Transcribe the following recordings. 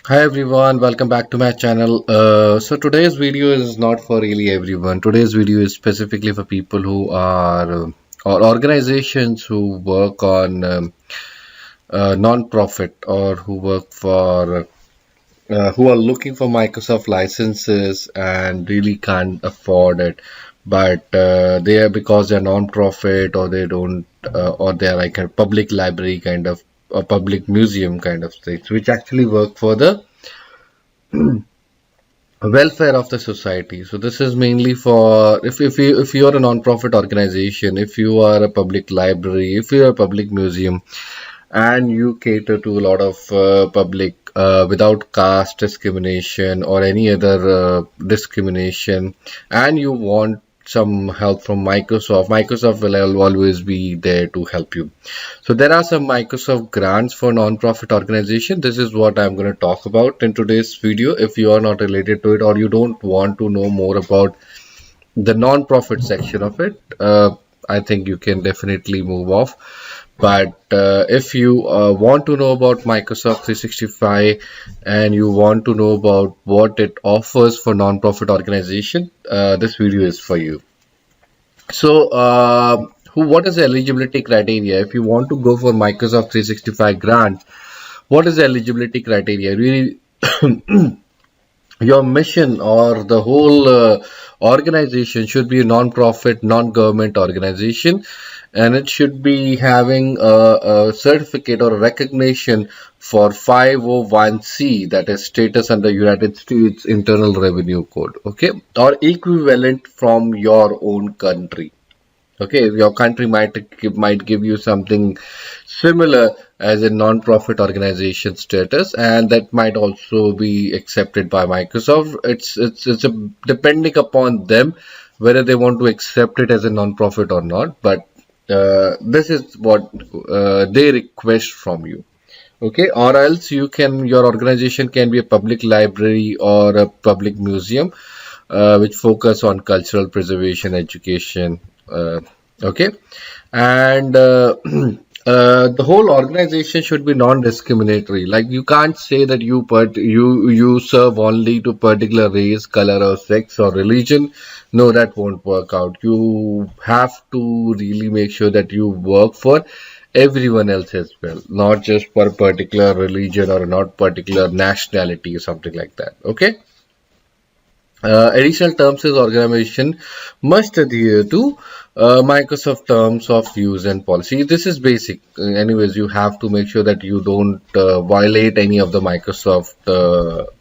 Hi everyone, welcome back to my channel. So today's video is not for really everyone. Today's video is specifically for people who are or organizations who work on non-profit or who work for who are looking for Microsoft licenses and really can't afford it, but they are because they're non-profit or they don't or they're like a public library kind of a public museum kind of things, which actually work for the welfare of the society. So this is mainly for if you are a non-profit organization, if you are a public library, if you are a public museum, and you cater to a lot of public without caste discrimination or any other discrimination, and you want some help from Microsoft. Microsoft will always be there to help you. So there are some Microsoft grants for non-profit organization. This is what I'm going to talk about in today's video. If you are not related to it or you don't want to know more about the non-profit section of it, I think you can definitely move off. But if you want to know about Microsoft 365 and you want to know about what it offers for non-profit organization, this video is for you. So, what is the eligibility criteria? If you want to go for Microsoft 365 grant, what is the eligibility criteria? Really, your mission or the whole organization should be a non-profit, non-government organization, and it should be having a certificate or a recognition for 501c, that is status under United States Internal Revenue Code, okay, or equivalent from your own country. Okay, your country might give you something similar as a non-profit organization status, and that might also be accepted by Microsoft. It's depending upon them whether they want to accept it as a non-profit or not. But this is what they request from you. Okay, or else your organization can be a public library or a public museum, which focus on cultural preservation, education. Okay, and the whole organization should be non-discriminatory. Like you can't say that you serve only to particular race, color, or sex or religion. No, that won't work out. You have to really make sure that you work for everyone else as well, not just for a particular religion or not particular nationality or something like that. Okay. Additional terms is organization must adhere to Microsoft terms of use and policy. This is basic. Anyways, you have to make sure that you don't violate any of the Microsoft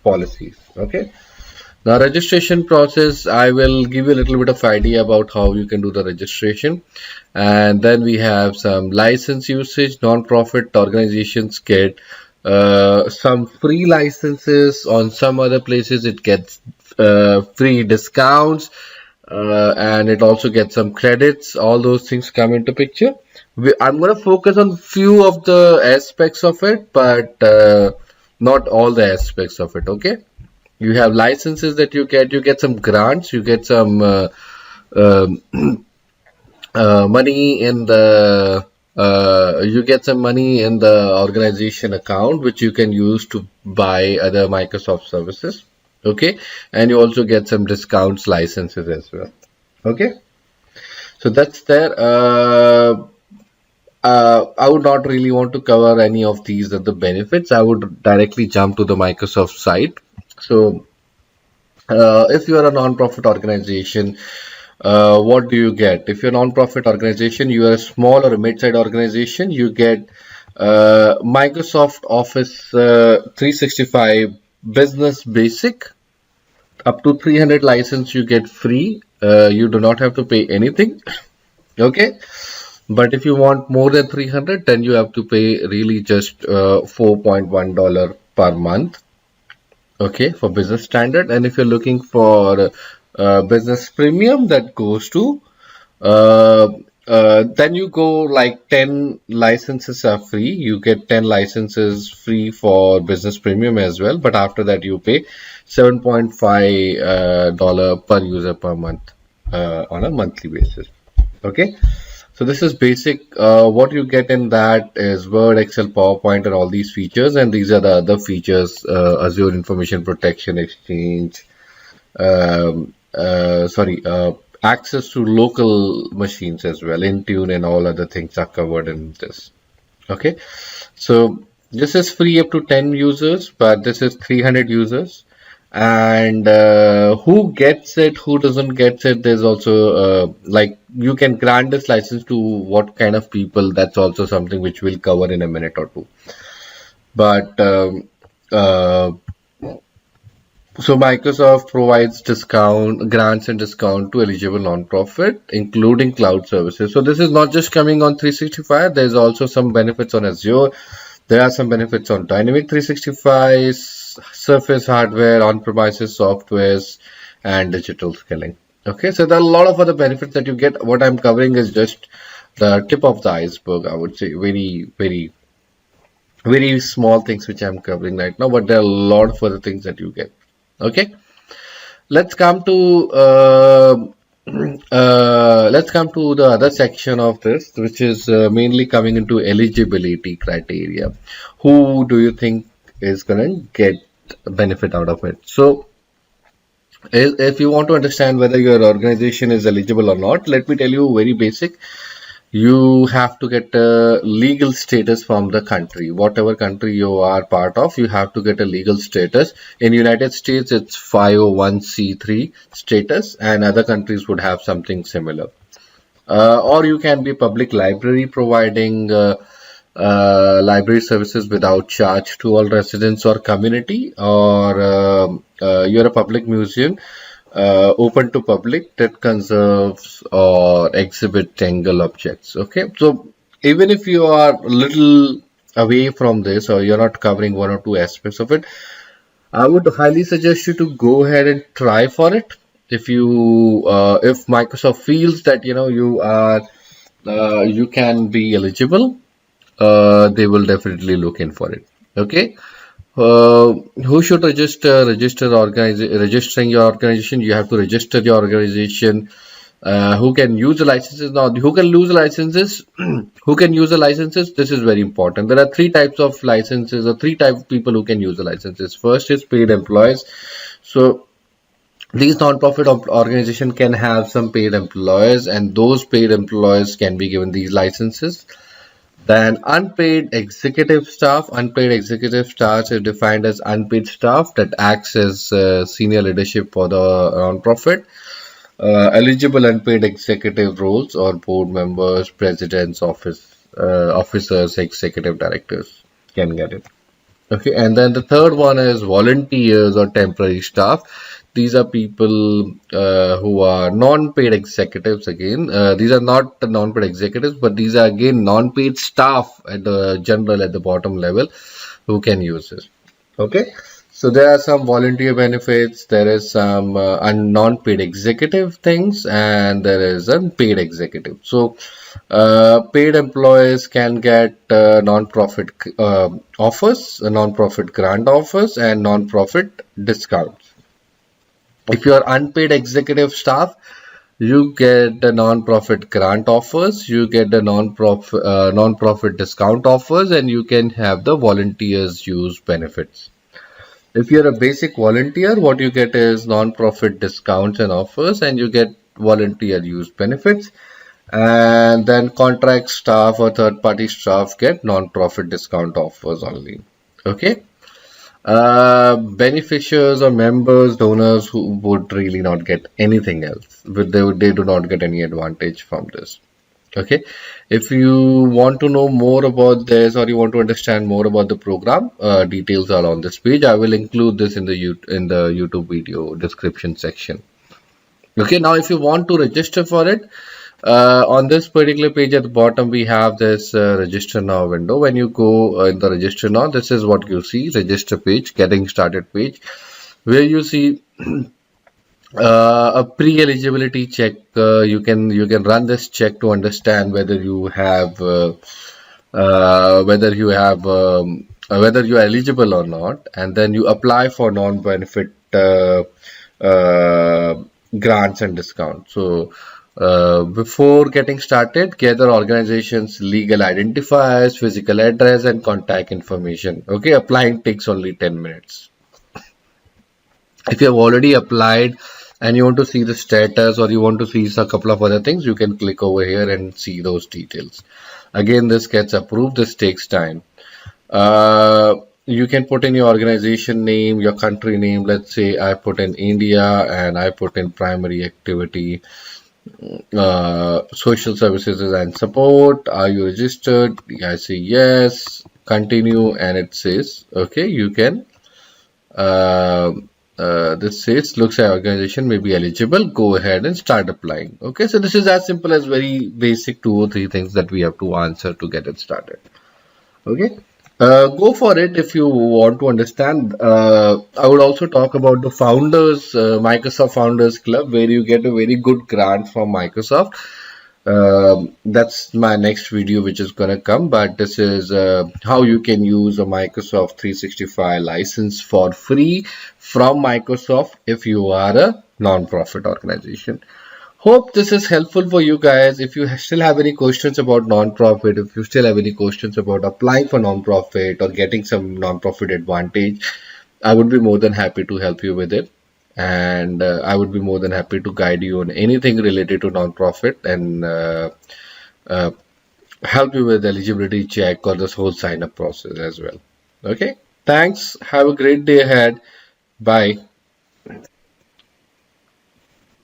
policies. Okay. Now, registration process, I will give you a little bit of idea about how you can do the registration. And then we have some license usage. Non-profit organizations get some free licenses. On some other places, it gets free discounts. And it also gets some credits. All those things come into picture. I'm going to focus on few of the aspects of it, but not all the aspects of it. Okay. You have licenses that you get some grants, you get some money in the you get some money in the organization account, which you can use to buy other Microsoft services. Okay, and you also get some discounts licenses as well. Okay, so that's there. I would not really want to cover any of these other benefits. I would directly jump to the Microsoft site. So, if you are a non-profit organization, what do you get? If you're a non-profit organization, you are a small or a mid-sized organization, you get Microsoft Office 365 Business Basic. Up to 300 license you get free. You do not have to pay anything. Okay. But if you want more than 300, then you have to pay really just $4.1 per month. Okay, for business standard. And if you're looking for business premium, that goes to then you go like 10 licenses are free. You get 10 licenses free for business premium as well. But after that, you pay $7.5 per user per month on a monthly basis. Okay. So this is basic. What you get in that is Word, Excel, PowerPoint, and all these features. And these are the other features: Azure Information Protection Exchange, access to local machines as well. Intune and all other things are covered in this. Okay, so this is free up to 10 users, but this is 300 users. And who gets it, who doesn't get it, there's also like you can grant this license to what kind of people. That's also something which we'll cover in a minute or two. But uh, so Microsoft provides discount, grants and discount to eligible nonprofit, including cloud services. So this is not just coming on 365. There's also some benefits on Azure. There are some benefits on Dynamic 365, Surface hardware, on-premises softwares, and digital skilling. Okay, so there are a lot of other benefits that you get. What I'm covering is just the tip of the iceberg, I would say. Very small things which I'm covering right now, but there are a lot of other things that you get. Okay, let's come to let's come to the other section of this, which is mainly coming into eligibility criteria. Who do you think is going to get benefit out of it? So, if you want to understand whether your organization is eligible or not, let me tell you very basic. You have to get a legal status from the country. Whatever country you are part of, you have to get a legal status. In United States, it's 501c3 status, and other countries would have something similar. Or you can be public library providing library services without charge to all residents or community, or you're a public museum open to public that conserves or exhibit tangle objects. Okay, so even if you are a little away from this, or you're not covering one or two aspects of it, I would highly suggest you to go ahead and try for it. If Microsoft feels that you can be eligible, they will definitely look in for it. Okay. Who should registering your organization? You have to register your organization. Who can use the licenses now? Who can lose the licenses? Who can use the licenses? This is very important. There are three types of licenses, or three types of people who can use the licenses. First is paid employees. So these non-profit organization can have some paid employees, and those paid employees can be given these licenses. Then unpaid executive staff is defined as unpaid staff that acts as senior leadership for the non-profit. Eligible unpaid executive roles or board members, presidents, officers, executive directors can get it. Okay, and then the third one is volunteers or temporary staff. These are people who are non-paid executives again. These are not the non-paid executives, but these are again non-paid staff at the general, at the bottom level, who can use this. Okay, so there are some volunteer benefits, there is some non-paid executive things, and there is unpaid executive. So paid employees can get non-profit offers, non-profit grant offers, and non-profit discounts. If you are unpaid executive staff, you get the non-profit grant offers, you get the non-profit discount offers, and you can have the volunteers use benefits. If you're a basic volunteer, what you get is non-profit discounts and offers, and you get volunteer use benefits. And then contract staff or third-party staff get non-profit discount offers only. Okay. Beneficiaries or members, donors who would really not get anything else, but they do not get any advantage from this. Okay, if you want to know more about this, or you want to understand more about the program, details are on this page. I will include this in the YouTube video description section. Okay, now if you want to register for it, on this particular page at the bottom, we have this register now window. When you go in the register now, this is what you see: register page, getting started page, where you see a pre-eligibility check. You can run this check to understand whether you have whether you are eligible or not, and then you apply for non-benefit uh, grants and discounts. So Before getting started, gather organization's legal identifiers, physical address, and contact information. Okay, applying takes only 10 minutes. If you have already applied and you want to see the status or you want to see a couple of other things, you can click over here and see those details. Again, this gets approved. This takes time. You can put in your organization name, your country name. Let's say I put in India and I put in primary activity, social services and support. Are you registered? I say yes. Continue, and it says okay. You can. Uh, this says looks like organization may be eligible. Go ahead and start applying. Okay, so this is as simple as very basic 2 or 3 things that we have to answer to get it started. Okay. Go for it if you want to understand. I would also talk about the founders, Microsoft Founders Club, where you get a very good grant from Microsoft. That's my next video, which is gonna come. But this is how you can use a Microsoft 365 license for free from Microsoft if you are a non-profit organization. Hope this is helpful for you guys. If you still have any questions about non-profit, if you still have any questions about applying for non-profit or getting some non-profit advantage, I would be more than happy to help you with it. And I would be more than happy to guide you on anything related to non-profit and uh, help you with eligibility check or this whole sign up process as well. Okay. Thanks. Have a great day ahead. Bye.